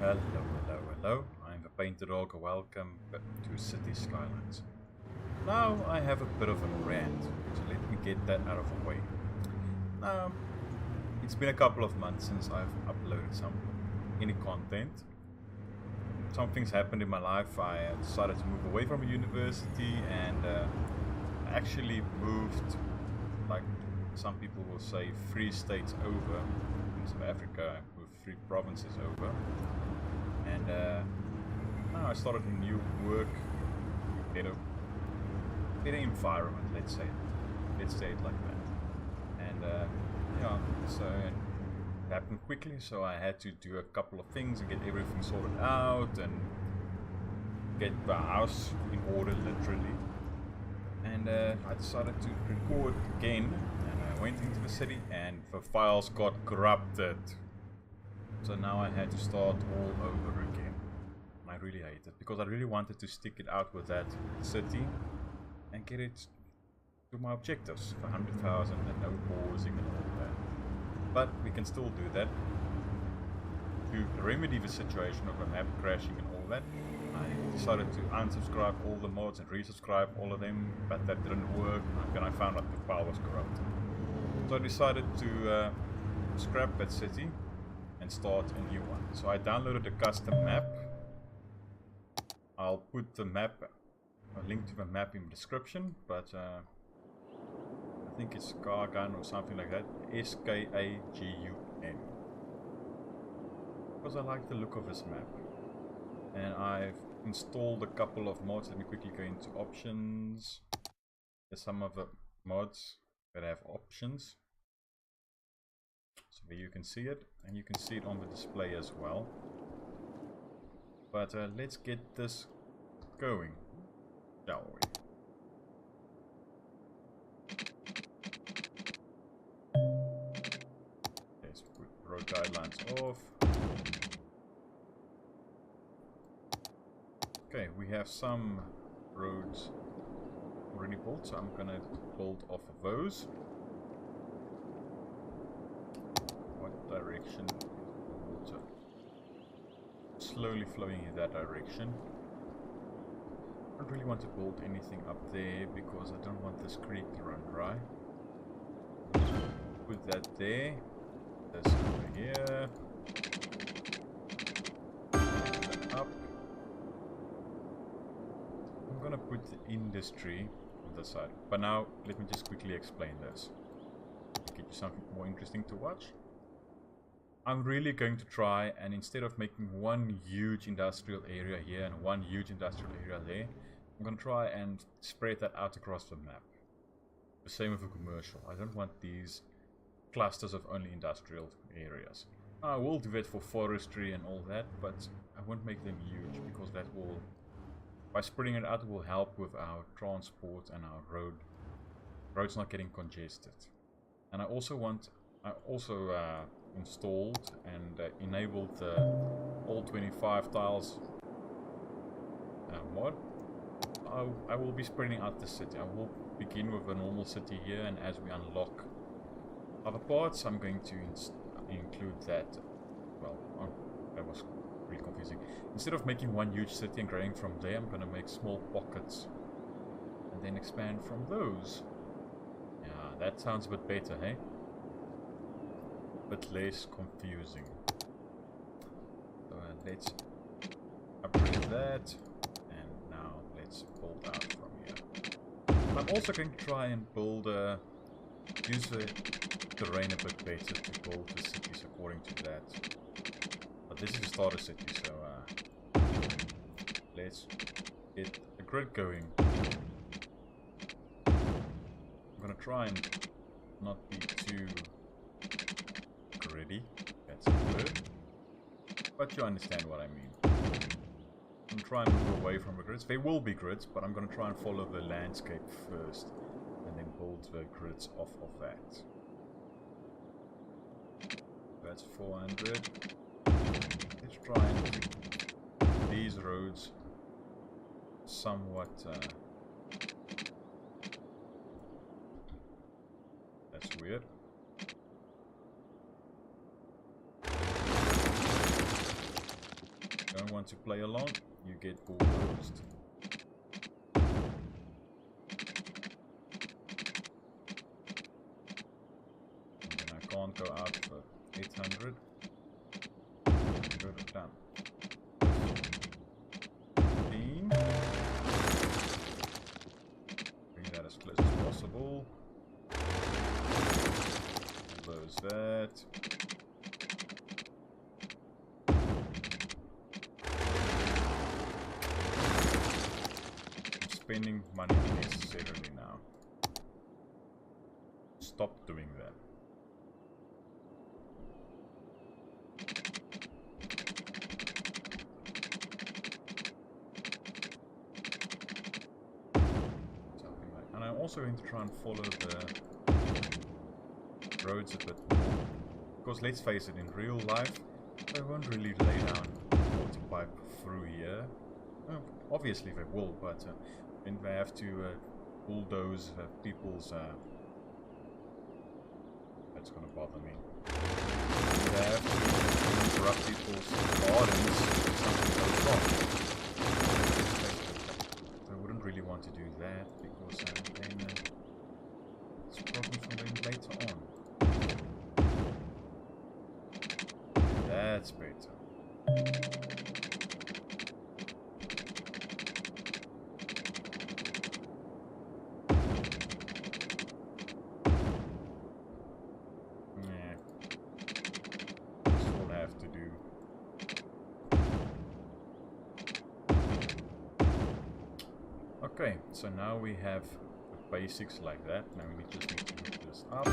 Hello. I'm the PaintedDog. Welcome to City Skylines. Now I have a bit of a rant, so let me get that out of the way. Now, it's been a couple of months since I've uploaded any content. Some things happened in my life. I decided to move away from university and I actually moved, like some people will say, 3 states over. In South Africa, I moved 3 provinces over. And now I started a new work, better environment, let's say it like that. And yeah, so it happened quickly, so I had to do a couple of things and get everything sorted out and get the house in order, literally. And I decided to record again, and I went into the city and the files got corrupted. So now I had to start all over again. I really hate it because I really wanted to stick it out with that city and get it to my objectives for 100,000 and no pausing and all that. But we can still do that. To remedy the situation of a map crashing and all that, I decided to unsubscribe all the mods and resubscribe all of them, but that didn't work. Then I found out the file was corrupted. So I decided to scrap that city and start a new one. So I downloaded a custom map. I'll put a link to the map in the description, but I think it's Skagun or something like that. Skagun. Because I like the look of this map. And I've installed a couple of mods. Let me quickly go into options. There's some of the mods that have options. So there you can see it, and you can see it on the display as well. But let's get this going, shall we? Let's put road guidelines off. Okay, we have some roads already built, so I'm gonna build off of those. Direction is the water slowly flowing in that direction. I don't really want to build anything up there because I don't want this creek to run dry. Put that there, this over here, that up. I'm gonna put the industry on the side, but now let me just quickly explain this to get you something more interesting to watch. I'm really going to try, and instead of making one huge industrial area here and one huge industrial area there, I'm going to try and spread that out across the map. The same with a commercial. I don't want these clusters of only industrial areas. I will do it for forestry and all that, but I won't make them huge because that will, by spreading it out, it will help with our transport and our roads not getting congested. And I also installed and enabled the all 25 tiles mod. I will be spreading out the city. I will begin with a normal city here, and as we unlock other parts, I'm going to include that. Well, that was really confusing. Instead of making one huge city and growing from there, I'm going to make small pockets and then expand from those. Yeah, that sounds a bit better, hey? But less confusing. So let's upgrade that, and now let's build out from here. I'm also going to try and build use the terrain a bit better to build the cities according to that. But this is a starter city, so let's get the grid going. I'm gonna try and not be too gritty, that's good, but you understand what I mean. I'm trying to move away from the grids. There will be grids, but I'm going to try and follow the landscape first and then build the grids off of that. That's 400. Let's try and keep these roads somewhat that's weird. want to play along, you get bulldozed. And then I can't go out for 800. Go down. 15. Bring that as close as possible. Close that. I'm spending money unnecessarily now. Stop doing that. And I'm also going to try and follow the roads a bit more. Because let's face it, in real life, they won't really lay down water pipe through here. Well, obviously they will, but when they have to bulldoze people's... that's gonna bother me. They have to interrupt people's gardens if something goes wrong. I wouldn't really want to do that, because then it's problems for them later on. That's better. Yeah. This will have to do. Okay, so now we have the basics like that. Now we just need to hook this up.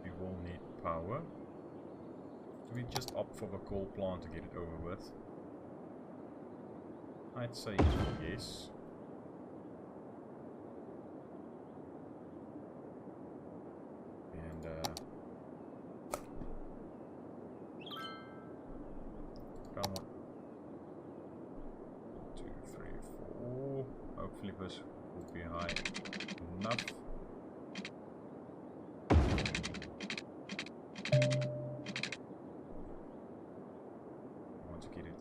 We will need power. Do we just opt for the coal plant to get it over with? I'd say yes. And come on. 2, 3, 4. Hopefully this will be high enough.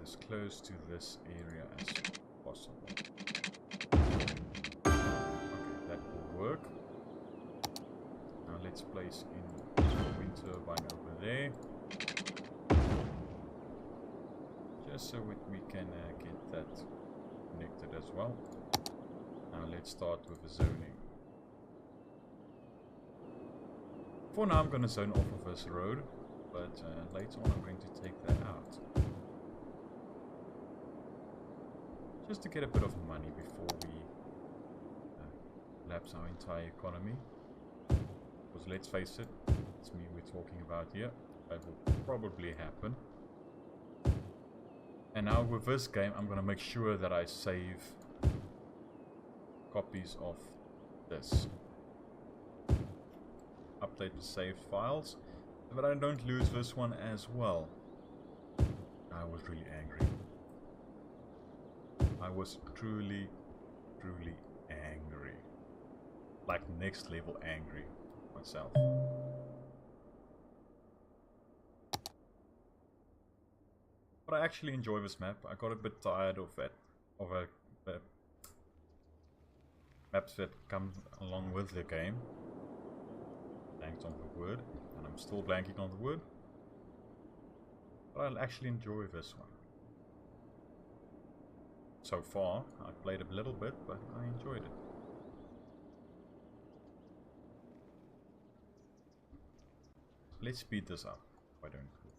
As close to this area as possible. Okay, that will work. Now let's place in wind turbine over there, just so we can get that connected as well. Now let's start with the zoning. For now I'm going to zone off of this road, but later on I'm going to take that out. Just to get a bit of money before we lapse our entire economy. Because let's face it, it's me we're talking about here. That will probably happen. And now with this game, I'm going to make sure that I save copies of this. Update the saved files, but I don't lose this one as well. I was really angry. I was truly angry. Like next level angry myself. But I actually enjoy this map. I got a bit tired of that, of maps that come along with the game. Blanked on the word, and I'm still blanking on the word. But I'll actually enjoy this one. So far, I played a little bit, but I enjoyed it. Let's speed this up. Why don't we?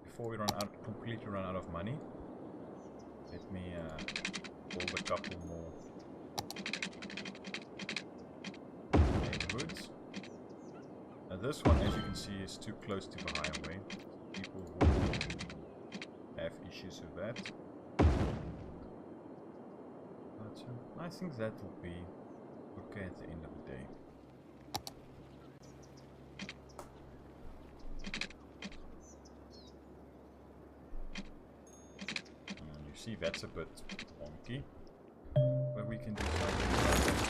Before we completely run out of money, let me build a couple more neighborhoods. Now this one, as you can see, is too close to the highway. People will have issues with that. But I think that will be okay at the end of the day. And you see that's a bit wonky, but we can do something about that.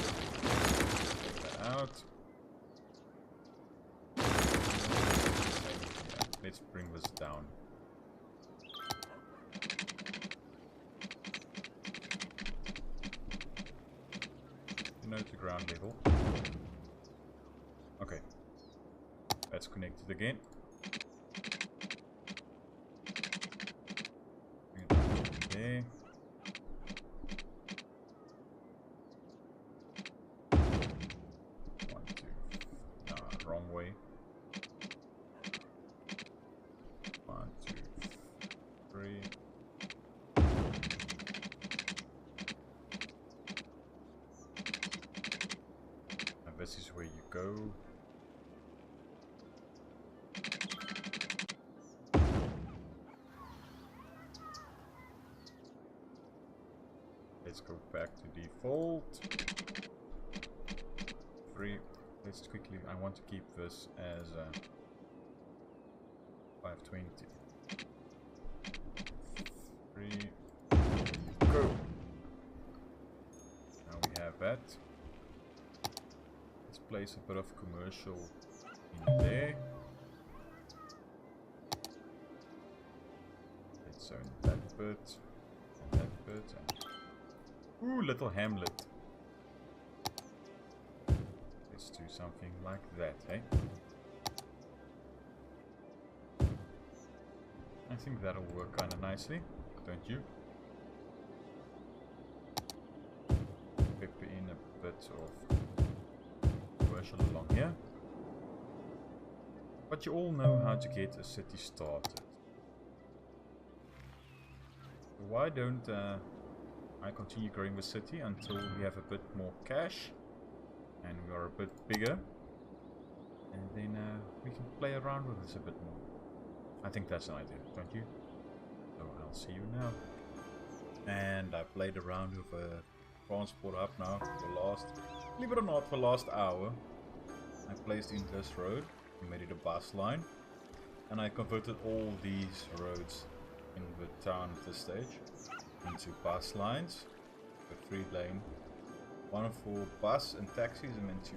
Take that out. Same let's bring this down. No to ground level. Okay. That's connected again. Bring it down there. One, two. Wrong way. 1, 2, 3. And this is where you go. Let's go back to default. 3. Let's quickly, I want to keep this as 520. 3. Go. Now we have that. Let's place a bit of commercial in there. Let's zone that bit, and that bit, and ooh, little hamlet. Let's do something like that, hey? I think that'll work kind of nicely, don't you? Pepper in a bit of commercial along here. But you all know how to get a city started. So why don't I continue growing the city until we have a bit more cash and we are a bit bigger, and then we can play around with this a bit more. I think that's an idea, don't you? So I'll see you now. And I played around with a transport hub now for the last, believe it or not, for the last hour. I placed in this road, I made it a bus line, and I converted all these roads in the town at this stage into bus lines, a 3-lane, one for bus and taxis and then 2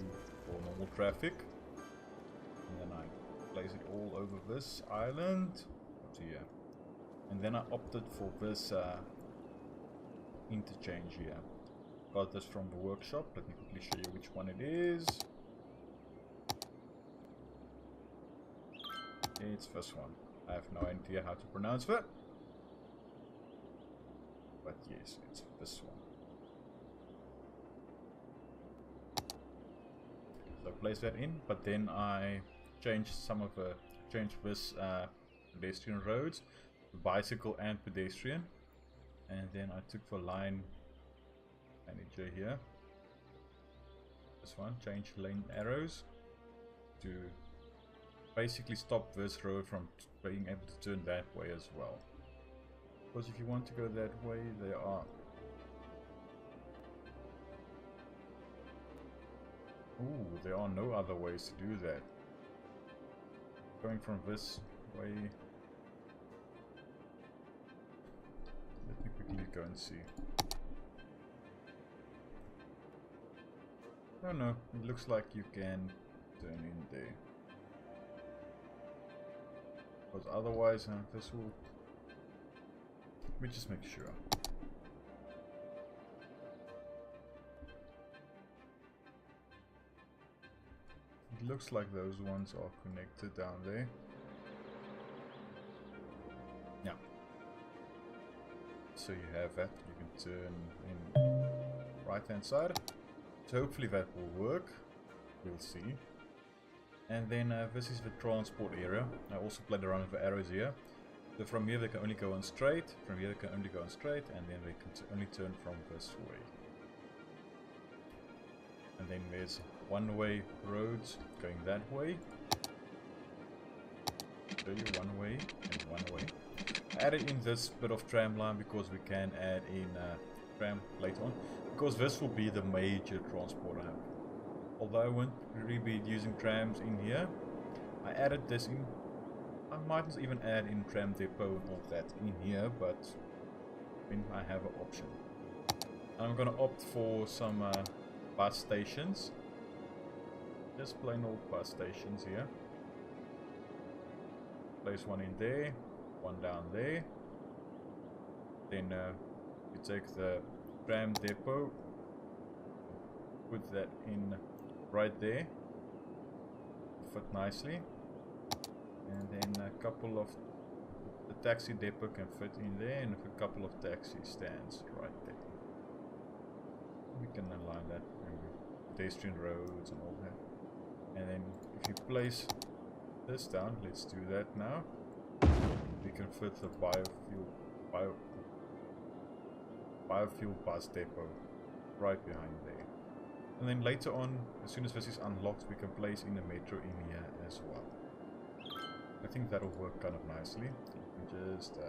for normal traffic. And then I place it all over this island up to here. And then I opted for this interchange here. Got this from the workshop. Let me quickly show you which one it is. It's this one. I have no idea how to pronounce that. But yes, it's this one. So I place that in, but then I changed this pedestrian roads, bicycle and pedestrian, and then I took the line manager here, this one, change lane arrows to basically stop this road from being able to turn that way as well. Because if you want to go that way, there are no other ways to do that. Going from this way. Let me quickly go and see. Oh no, it looks like you can turn in there. Because otherwise, this will... Let me just make sure. It looks like those ones are connected down there. Yeah. So you have that. You can turn in right hand side. So hopefully that will work. We'll see. And then this is the transport area. I also played around with the arrows here. So from here they can only go on straight, from here they can only go on straight, and then they can only turn from this way. And then there's one-way roads going that way. Show you one way and one way. I added in this bit of tram line because we can add in tram later on. Because this will be the major transport hub. Although I won't really be using trams in here, I added this in. I might even add in tram depot and all that in here, but I have an option. And I'm gonna opt for some bus stations. Just plain old bus stations here. Place one in there, one down there. Then you take the tram depot, put that in right there, fit nicely. And then a couple of the taxi depot can fit in there, and a couple of taxi stands right there. We can align that, maybe pedestrian roads and all that. And then if you place this down, let's do that now. We can fit the biofuel bus depot right behind there. And then later on, as soon as this is unlocked, we can place in the metro in here as well. I think that'll work kind of nicely. Just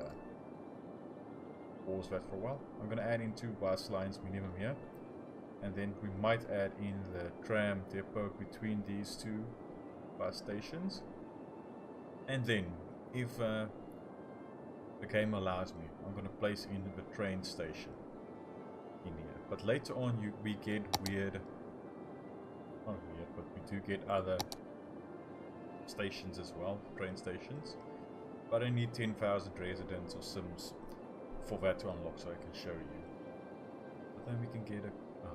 pause that for a while. I'm going to add in 2 bus lines minimum here. And then we might add in the tram depot between these 2 bus stations. And then, if the game allows me, I'm going to place in the train station in here. But later on we get weird, not weird, but we do get other stations as well, train stations. But I need 10,000 residents or cims for that to unlock, so I can show you. But then we can get a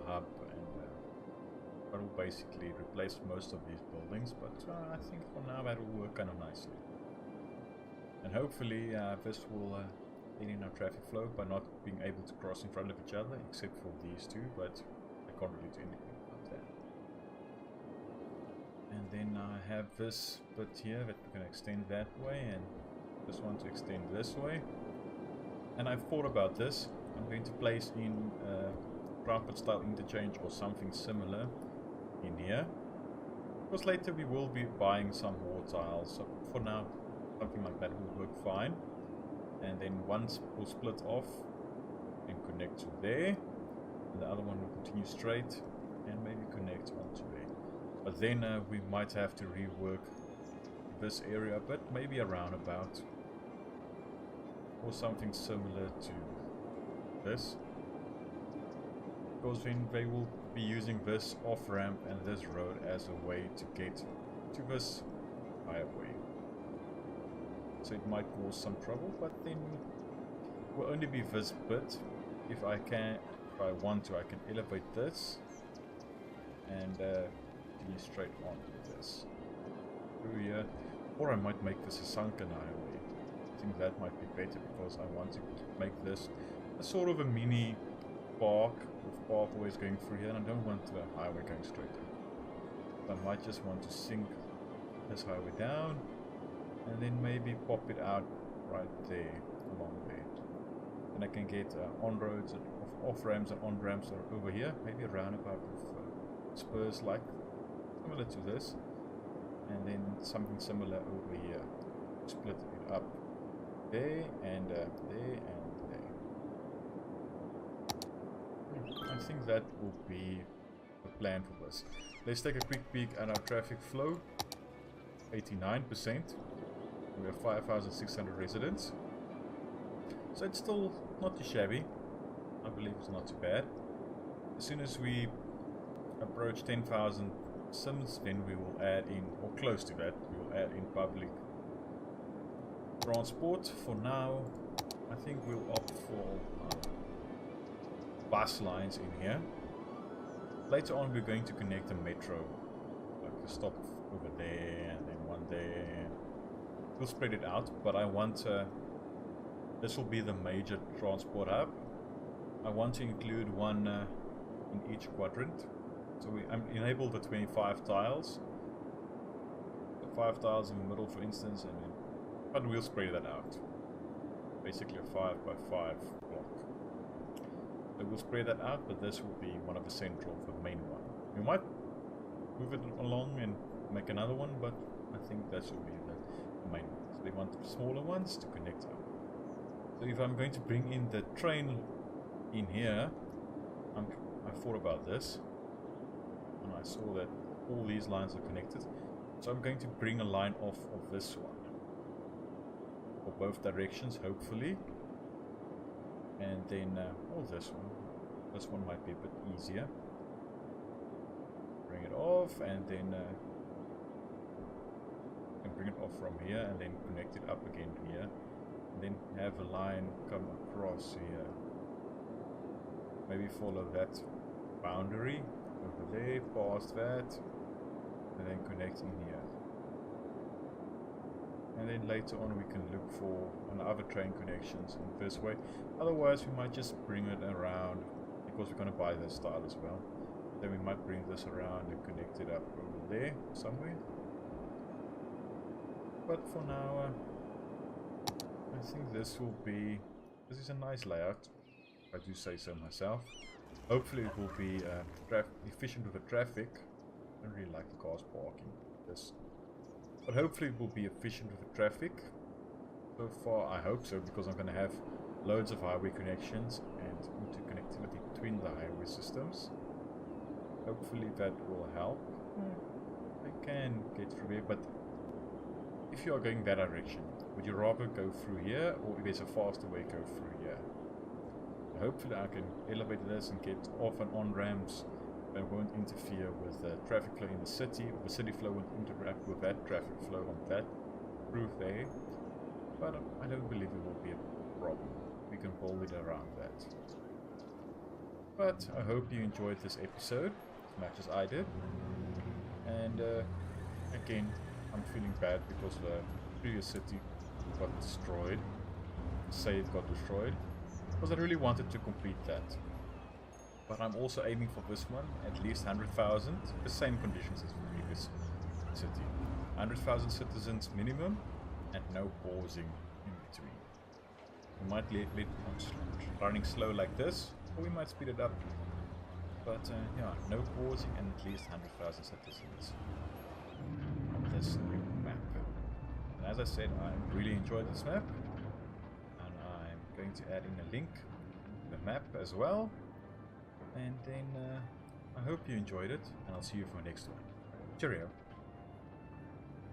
hub, and that will basically replace most of these buildings, but I think for now that will work kind of nicely. And hopefully this will aid in our traffic flow by not being able to cross in front of each other, except for these 2, but I can't really do anything about that. And then I have this bit here that we can extend that way, and this one to extend this way. And I've thought about this. I'm going to place in carpet style interchange or something similar in here, because later we will be buying some more tiles, so for now something like that will work fine. And then once we'll split off and connect to there, and the other one will continue straight and maybe connect onto there. But then we might have to rework this area a bit, maybe a roundabout or something similar to this, because then they will be using this off ramp and this road as a way to get to this highway. So it might cause some trouble, but then it will only be this bit. If I want to, I can elevate this and be straight onto this through here, or I might make this a sunken highway. I think that might be better, because I want to make this a sort of a mini park with pathways going through here, and I don't want the highway going straight in. I might just want to sink this highway down, and then maybe pop it out right there, along there. And I can get on-roads and off-ramps and on-ramps over here, maybe a roundabout with spurs like similar to this, and then something similar over here. Split it up there and there and there. I think that will be the plan for this. Let's take a quick peek at our traffic flow. 89%. We have 5,600 residents. So it's still not too shabby. I believe it's not too bad. As soon as we approach 10,000 cims, then we will add in, or close to that, we will add in public transport. For now, I think we'll opt for bus lines in here. Later on, we're going to connect a metro, like a stop over there and then one there. We'll spread it out, but I want this will be the major transport hub. I want to include one in each quadrant. So I'm enable the 25 tiles, the 5 tiles in the middle, for instance, and then, but we'll spread that out. Basically a 5 by 5 block. So we'll spread that out, but this will be one of the central, the main one. We might move it along and make another one, but I think that should be the main one. So we want smaller ones to connect up. So if I'm going to bring in the train in here, I thought about this, and I saw that all these lines are connected. So I'm going to bring a line off of this one for both directions, hopefully. And then, oh, this one. This one might be a bit easier. Bring it off, and then and bring it off from here and then connect it up again here. And then have a line come across here. Maybe follow that boundary over there, past that, and then connect in here. And then later on we can look for other train connections in this way. Otherwise we might just bring it around, because we're going to buy this style as well. Then we might bring this around and connect it up over there somewhere. But for now, I think this is a nice layout, if I do say so myself. Hopefully it will be efficient with the traffic. I don't really like the cars parking this. But hopefully it will be efficient with the traffic. So far I hope so, because I'm going to have loads of highway connections and interconnectivity between the highway systems. Hopefully that will help. I can get through here, but if you are going that direction, would you rather go through here, or if there's a faster way, go through here? Hopefully I can elevate this and get off and on ramps that won't interfere with the traffic flow in the city, or the city flow won't interact with that traffic flow on that roof there. But I don't believe it will be a problem. We can build it around that. But I hope you enjoyed this episode as much as I did. And again, I'm feeling bad because the previous city got destroyed. Say it got destroyed, because I really wanted to complete that. But I'm also aiming for this one, at least 100,000, the same conditions as the previous city. 100,000 citizens minimum, and no pausing in between. We might let it running slow like this, or we might speed it up. But yeah, no pausing and at least 100,000 citizens on this new map. And as I said, I really enjoyed this map, and I'm going to add in a link to the map as well. And then I hope you enjoyed it, and I'll see you for the next one. Cheerio!